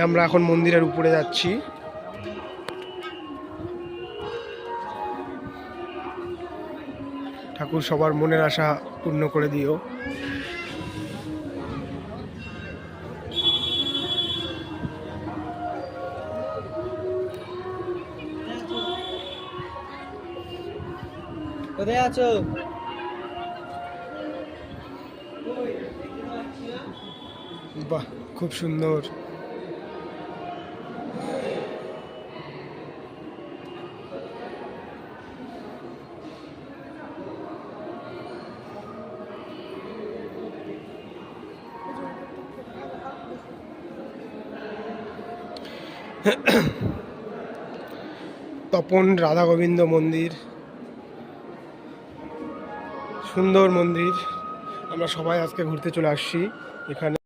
আমরা এখন মন্দিরের উপরে যাচ্ছি। ঠাকুর সবার মনের আশা পূর্ণ করে দিও। কোথায় আছো? বাহ, খুব সুন্দর। তপন রাধা গোবিন্দ মন্দির, সুন্দর মন্দির। আমরা সবাই আজকে ঘুরতে চলে আসছি এখানে।